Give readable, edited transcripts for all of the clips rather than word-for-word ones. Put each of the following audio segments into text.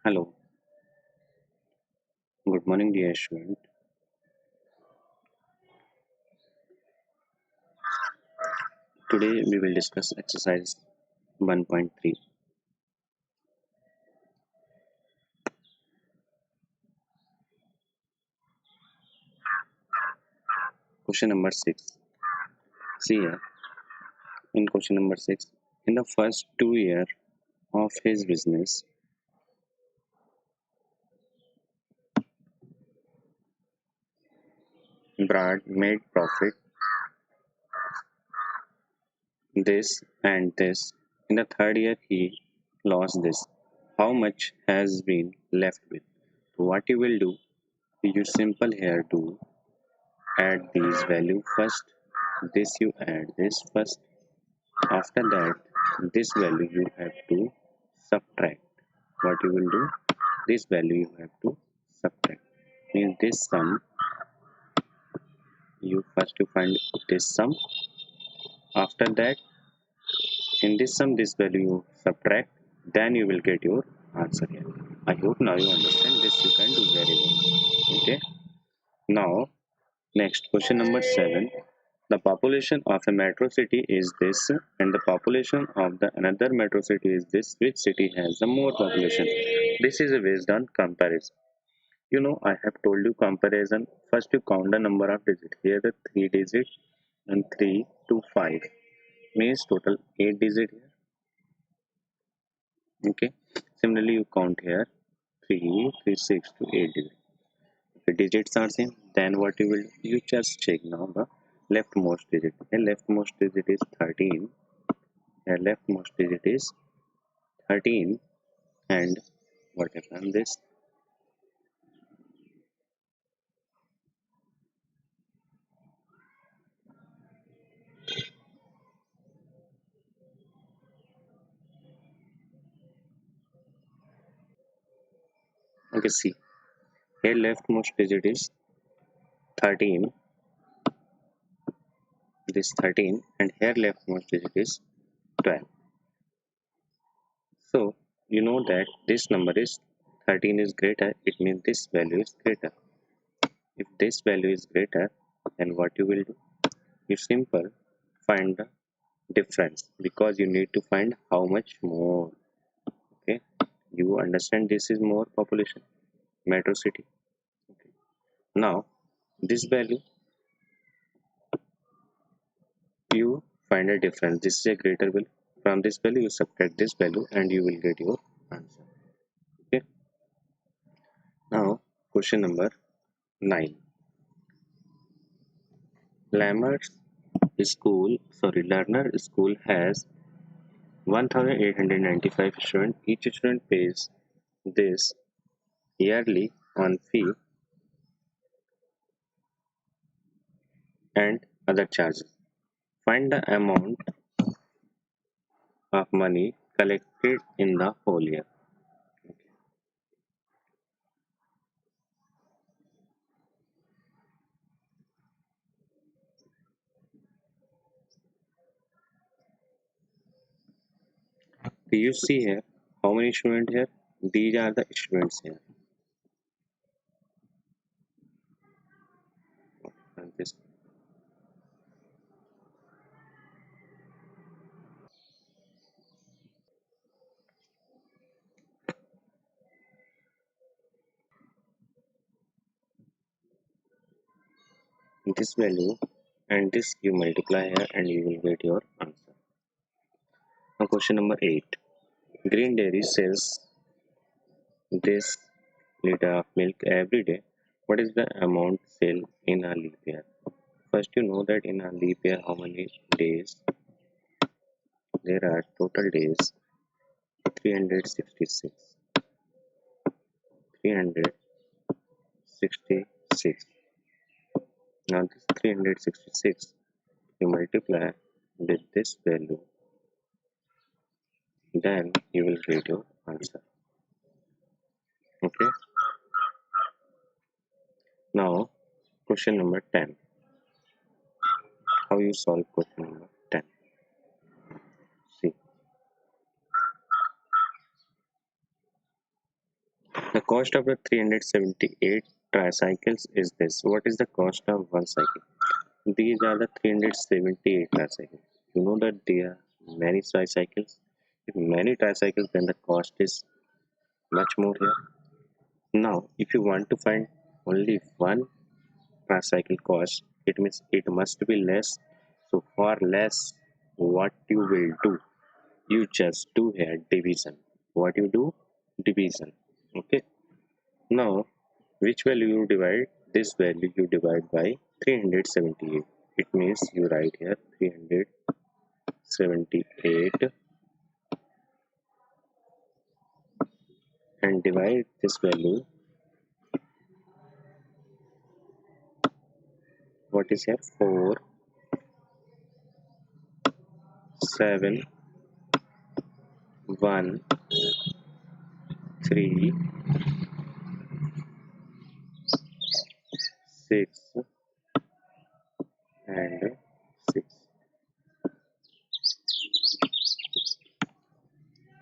Hello, good morning, dear student. Today we will discuss exercise 1.3. Question number 6. See here, in question number 6, in the first 2 years of his business, Brad made profit this and this. In the third year, he lost this. How much has been left with? So what you will do, you simple here to add these value first. This you add this first. After that, this value you have to subtract. What you will do? This value you have to subtract. In this sum, you first to find this sum. After that, in this sum, this value you subtract. Then you will get your answer here. I hope now you understand this. You can do very well. Okay. Now, next question number 7. The population of a metro city is this, and the population of the another metro city is this. Which city has the more population? This is based on comparison. You know, I have told you comparison. First, you count the number of digits. Here, the 3 digits and 3 to 5 means total 8 digit here. Okay. Similarly, you count here 3, 3, 6 to 8 digits. If the digits are same, then what you will do? You just check now the leftmost digit. The leftmost digit is 13. The leftmost digit is 13, and what happened this? Okay, see. Here leftmost digit is 13, this 13, and here leftmost digit is 12. So you know that this number is 13 is greater, it means this value is greater. If this value is greater, then what you will do? You simple find the difference, because you need to find how much more. Okay, you understand this is more population, metro city. Okay. Now this value you find a difference. This is a greater value. From this value you subtract this value and you will get your answer. Okay. Now question number 9. Lammer's Learner School has 1,895 students. Each student pays this yearly on fee and other charges. Find the amount of money collected in the whole year. Do you see here how many students here? These are the students here. And this value and this you multiply here and you will get your answer. Now question number 8. Green Dairy sells this liter of milk every day. What is the amount sale in a leap year? First you know that in a leap year how many days? There are total days 366. 366. Now this 366 you multiply with this value, then you will get your answer. Okay. Now question number 10. How you solve question number 10? See. The cost of the 378 tricycles is this. What is the cost of one cycle? These are the 378 tricycles. You know that there are many tricycles. If many tricycles, then the cost is much more here. Now, if you want to find only one tricycle cost, it means it must be less. So for less, what you will do? You just do here division. What you do? Division. Okay. Now, which value you divide? This value you divide by 378. It means you write here 378 and divide this value. What is here? 4, 7, 1, 3, 6, and 6.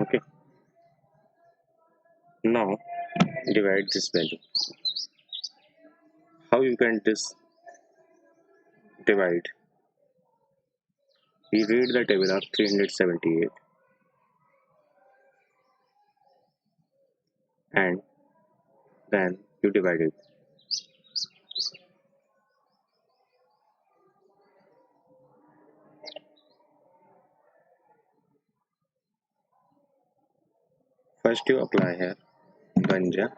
Okay. Now divide this value. How you can this divide? We read the table of 378 and then you divide it. First you apply here Banja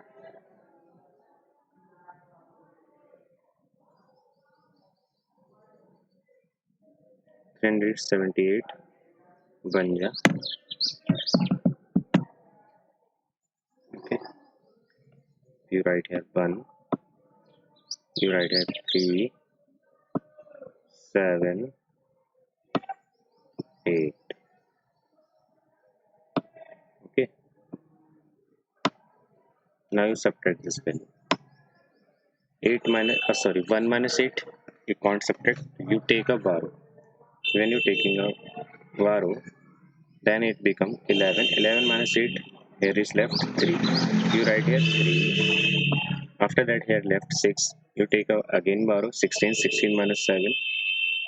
378 Banja. Okay. You write here 1. You write here 3, 7, 8. Okay. Now you subtract this value. 8 minus, sorry, 1 minus 8. You can't subtract. You take a borrow. When you're taking a borrow, then it becomes 11. 11 minus 8. Here is left 3. You write here 3. After that, here left 6. You take a again borrow 16. 16 minus 7.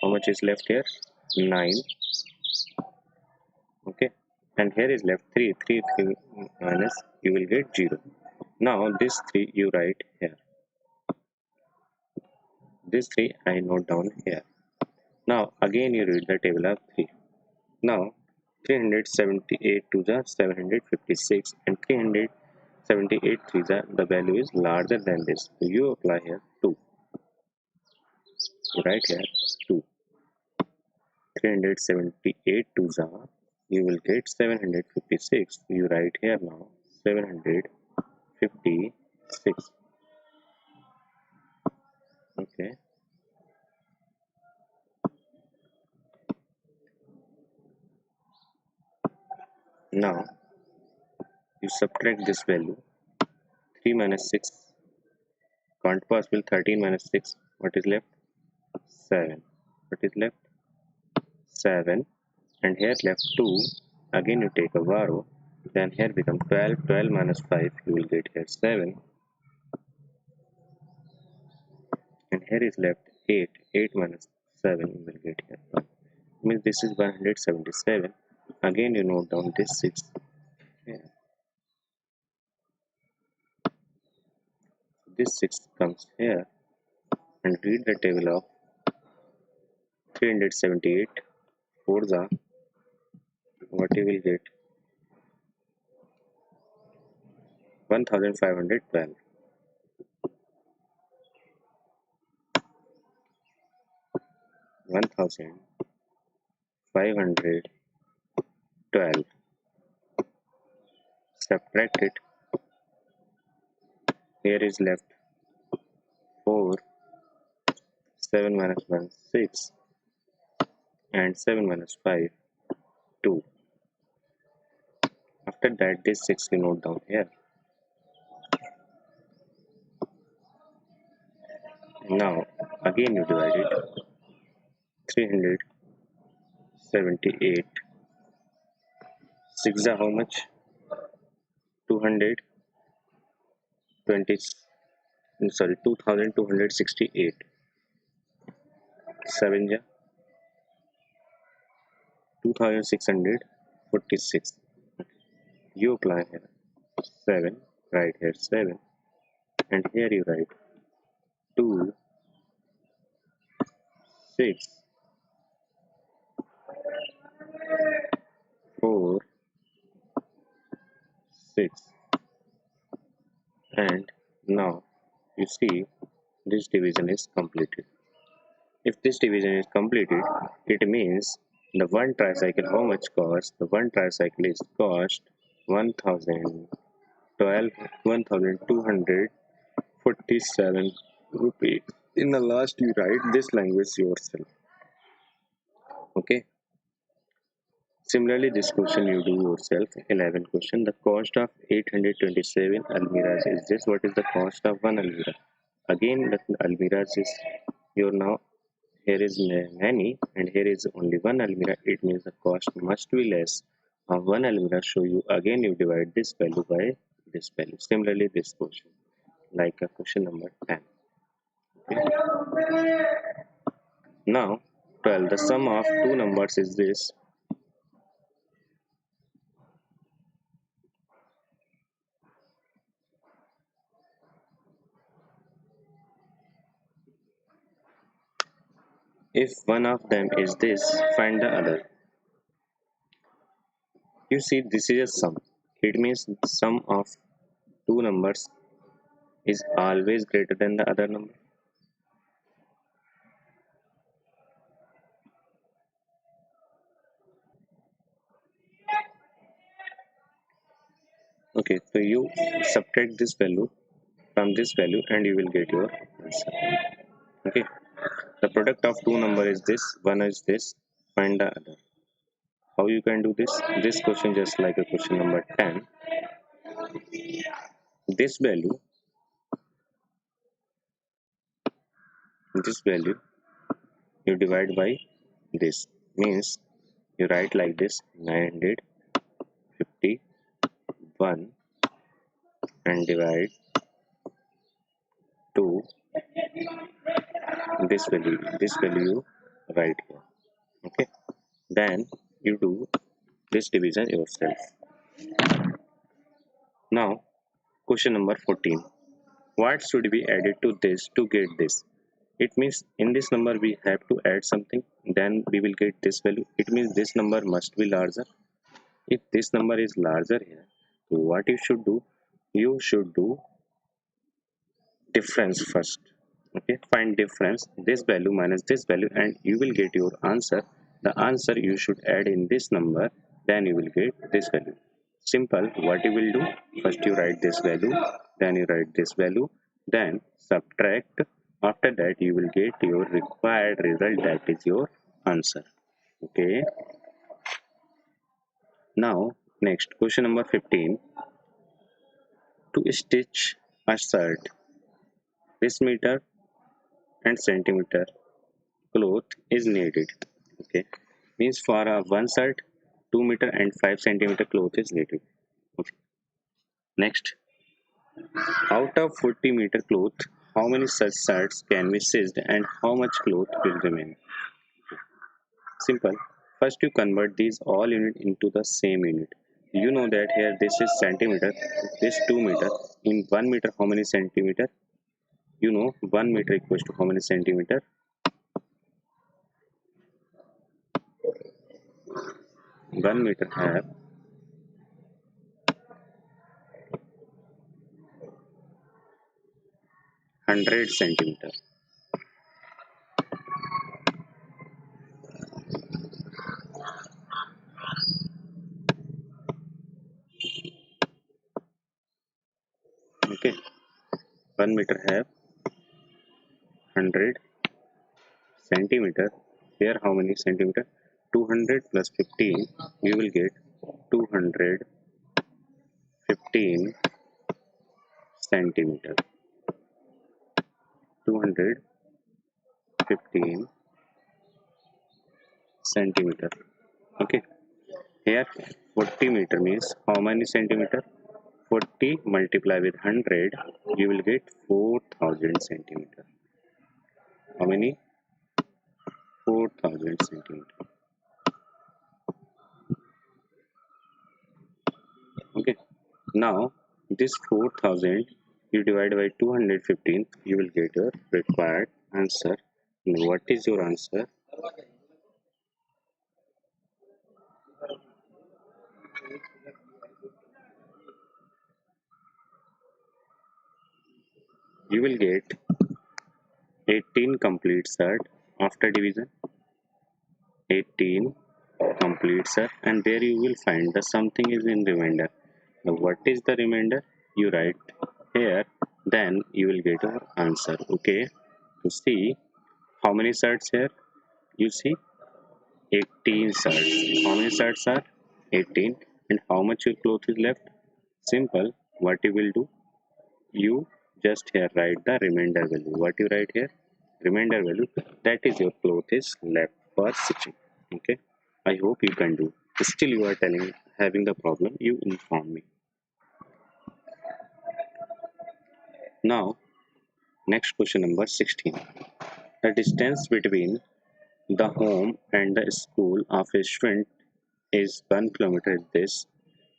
How much is left here? 9. Okay. And here is left 3. 3 minus, you will get 0. Now this 3 you write here. This 3 I note down here. Now again you read the table of 3. Now 378 to the 756 and 378 3 the value is larger than this. So you apply here 2. You write here 2. 378 to the you will get 756. You write here now 756. Okay. Now you subtract this value. 3 minus 6 can't possible. 13 minus 6, what is left? 7. What is left? 7. And here left 2. Again you take a borrow. Then here become 12. 12 minus 5, you will get here 7. And here is left 8. 8 minus 7, you will get here 1. Means this is 177. Again you note down this 6. Yeah. This 6 comes here and read the table of 378 for the what you will get 1512. 1512. Subtract it. Here is left 4. 7 minus 1 6 and 7 minus 5 2. After that this 6 you note down here. Now again you divide it. 378. 6 are how much? 200. 20, sorry, 2268. 7 ja 2646. You apply here 7, right here 7, and here you write 2, 6, 4, 6, and now you see this division is completed. If this division is completed, it means the one tricycle how much cost? The one tricycle is cost 1247 rupees. In the last you write this language yourself. Okay. Similarly, this question you do yourself. 11 question. The cost of 827 Almiras is this. What is the cost of one Almira? Again, the Almiras is your now. Here is many and here is only one Almira. It means the cost must be less of one Almira. So you again you divide this value by this value. Similarly, this question, like a question number 10. Okay. Now 12. The sum of two numbers is this. If one of them is this, find the other. You see, this is a sum. It means the sum of two numbers is always greater than the other number. Okay, so you subtract this value from this value and you will get your answer. Okay, the product of two number is this, one is this, find the other. How you can do this? This question just like a question number 10. This value you divide by this, means you write like this 951 and divide 2 this value you write here. Okay, then you do this division yourself. Now question number 14. What should be added to this to get this? It means in this number we have to add something, then we will get this value. It means this number must be larger. If this number is larger here, so what you should do? You should do difference first. Okay, find difference, this value minus this value, and you will get your answer. The answer you should add in this number, then you will get this value. Simple. What you will do? First you write this value, then you write this value, then subtract. After that you will get your required result, that is your answer. Okay, now next question number 15. To stitch a shirt, this meter and centimeter cloth is needed. Okay, means for a one shirt 2 meter and 5 centimeter cloth is needed. Okay. Next, out of 40 meter cloth, how many such shirts can be stitched and how much cloth will remain? Simple. First you convert these all unit into the same unit. You know that here this is centimeter, this 2 meter. In 1 meter how many centimeter? You know 1 meter equals to how many centimeter? 1 meter have 100 centimeter. Okay, 1 meter have 100 centimeter. Here how many centimeter? 200 plus 15, you will get 215 centimeter. 215 centimeter. Okay, here 40 meter means how many centimeter? 40 multiply with 100, you will get 4000 centimeter. How many? 4000 centimeter. Okay. Now this 4000 you divide by 215, you will get your required answer. And what is your answer? You will get 18 complete set after division. 18 complete set, and there you will find the something is in remainder. Now what is the remainder? You write here, then you will get your answer. Okay. To see how many sets here, you see 18 sets. How many sets are 18? And how much your cloth is left? Simple. What you will do? You just here write the remainder value. What you write here? Remainder value. That is your cloth is left for stitching. Okay. I hope you can do. Still you are telling having the problem. You inform me. Now next question number 16. The distance between the home and the school of a student is 1 kilometer. This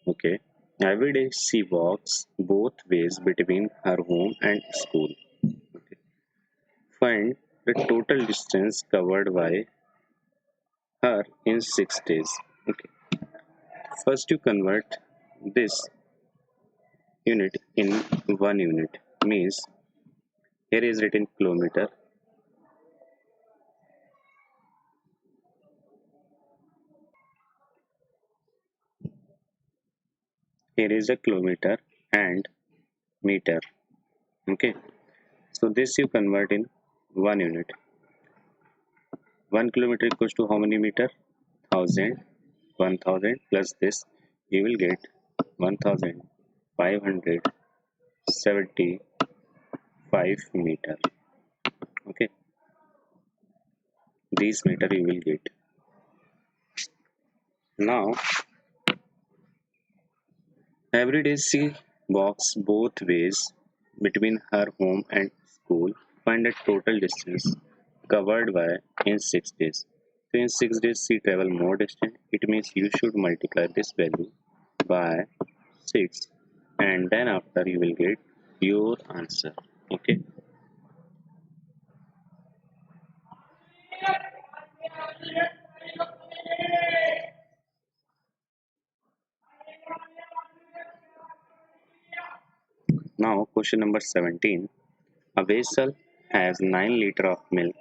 okay. Every day she walks both ways between her home and school. Okay. Find the total distance covered by her in 6 days. Okay. First you convert this unit in 1 unit. Means here is written kilometer. Here is a kilometer and meter. Okay. So this you convert in 1 unit. 1 kilometer equals to how many meter? 1000. 1000 plus this, you will get 1575 meter. Okay, these meter you will get. Now every day she walks both ways between her home and school. Find the total distance covered by in 6 days. So in 6 days she travel more distance. It means you should multiply this value by 6, and then after you will get your answer. Okay. Now question number 17. A vessel has 9 liter of milk.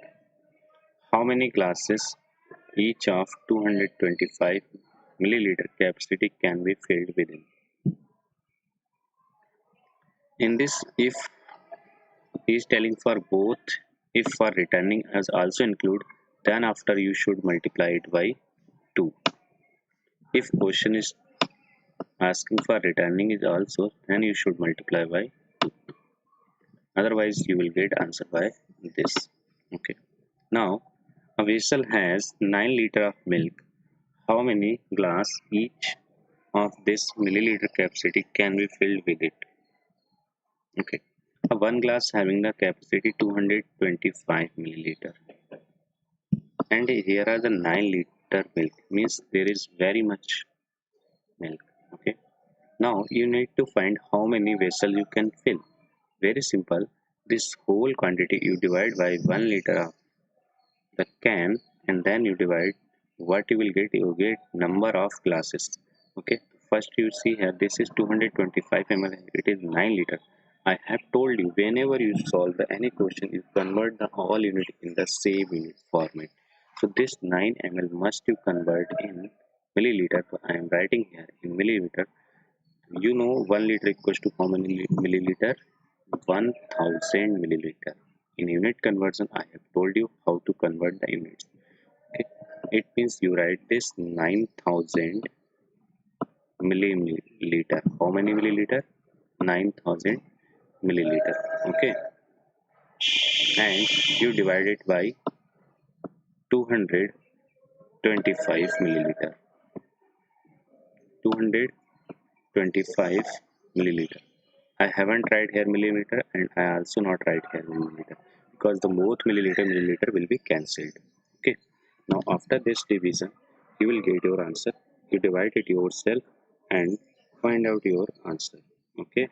How many glasses each of 225 milliliter capacity can be filled within? In this, if he is telling for both, if for returning as also include, then after you should multiply it by 2. If question is asking for returning is also, then you should multiply by 2. Otherwise you will get answer by this. Okay. Now a vessel has 9 liter of milk. How many glass each of this milliliter capacity can be filled with it? Okay. A one glass having the capacity 225 milliliter, and here are the 9 liter milk, means there is very much milk. Okay. Now you need to find how many vessel you can fill. Very simple. This whole quantity you divide by 1 liter of the can, and then you divide what you will get. You get number of glasses. Okay. First you see here this is 225 ml. It is 9 liter. I have told you whenever you solve any question, you convert the all unit in the same unit format. So this 9 ml must you convert in milliliter. So I am writing here in milliliter. You know 1 liter equals to how many milliliter? 1000 milliliter. In unit conversion, I have told you how to convert the units. Okay. It means you write this 9000 milliliter. How many milliliter? 9000 milliliter. Okay. And you divide it by 225 milliliter. 225 milliliter. I haven't tried here millimeter and I also not write here millimeter because the both milliliter will be cancelled. Okay. Now after this division, you will get your answer. You divide it yourself and find out your answer. Okay.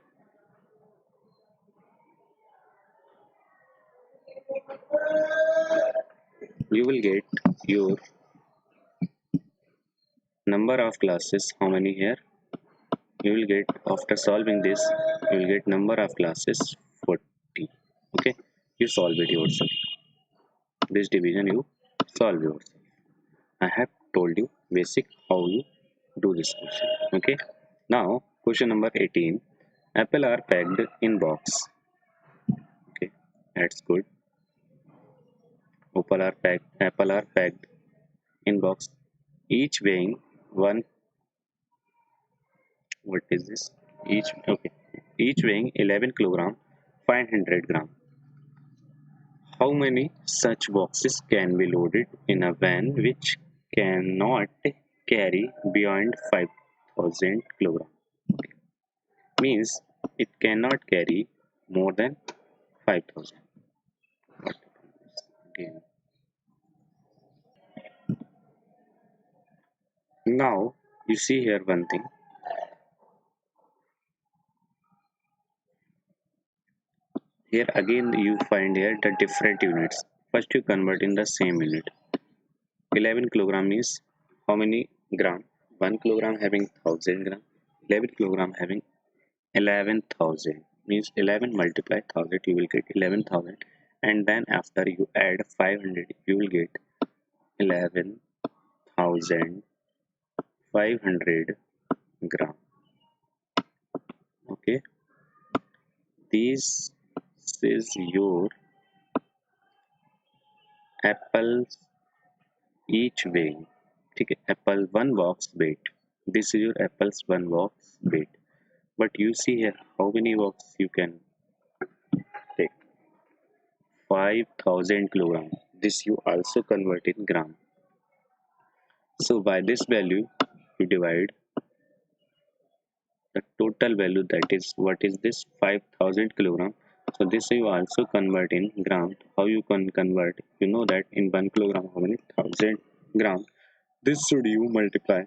You will get your number of classes. How many here? You will get after solving this. You will get number of classes 40. Okay. You solve it yourself. This division you solve yourself. I have told you basic how you do this question. Okay. Now question number 18. Apple are packed in box. Okay. That's good. Apple are packed in box. Each weighing one. What is this? Each weighing 11 kilogram, 500 gram. How many such boxes can be loaded in a van which cannot carry beyond 5,000 kilogram? Means it cannot carry more than 5,000. Again. Now you see here one thing. Here again you find here the different units. First you convert in the same unit. 11 kilogram means how many gram? 1 kilogram having 1000 gram. 11 kilogram having 11,000 means 11 multiply 1000 you will get 11,000 and then after you add 500 you will get 11,500 gram. Okay, this is your apples each weighing. ठीक है, apple one box weight. This is your apples one box weight. But you see here how many box you can take. 5,000 kilogram. This you also convert in gram. So by this value you divide the total value, that is what is this 5,000 kilogram. So this you also convert in gram. How you can convert? You know that in 1 kilogram how many 1000 gram. This should you multiply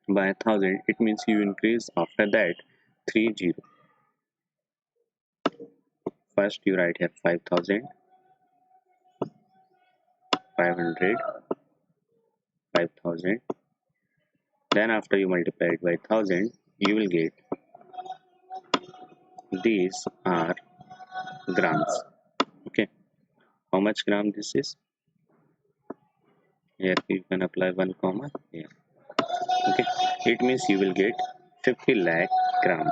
by 1000. It means you increase after that 30. First you write here 5,000, 500, 5,000. Then after you multiply it by 1000 you will get these are grams. Okay, how much gram this is? Here you can apply 1 comma here. Okay, it means you will get 50 lakh gram.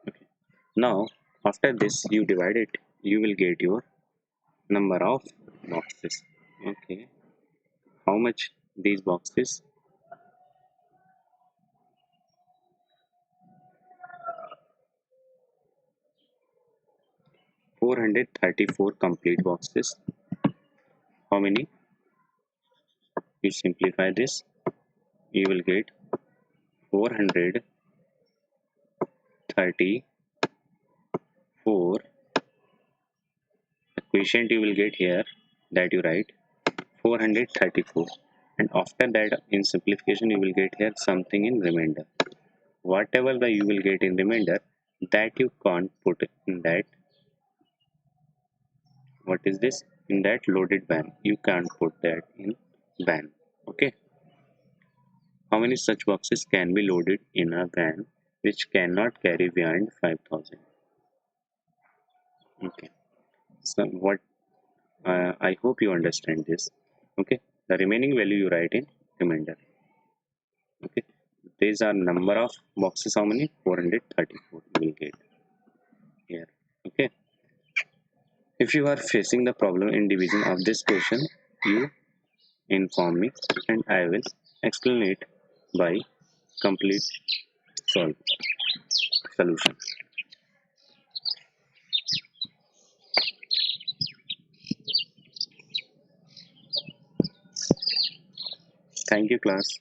Okay, now after this you divide it, you will get your number of boxes. Okay, how much these boxes? 434 complete boxes. How many? You simplify this, you will get 434. The quotient you will get here, that you write 434, and after that in simplification you will get here something in remainder. Whatever the you will get in remainder, that you can't put in that. What is this? In that loaded van, you can't put that in van. Okay, how many such boxes can be loaded in a van which cannot carry beyond 5,000? Okay, so what I hope you understand this. Okay, the remaining value you write in remainder. Okay, these are number of boxes. How many? 434 you will get here. Okay, if you are facing the problem in division of this question, you inform me and I will explain it by complete solve solution. Thank you, class.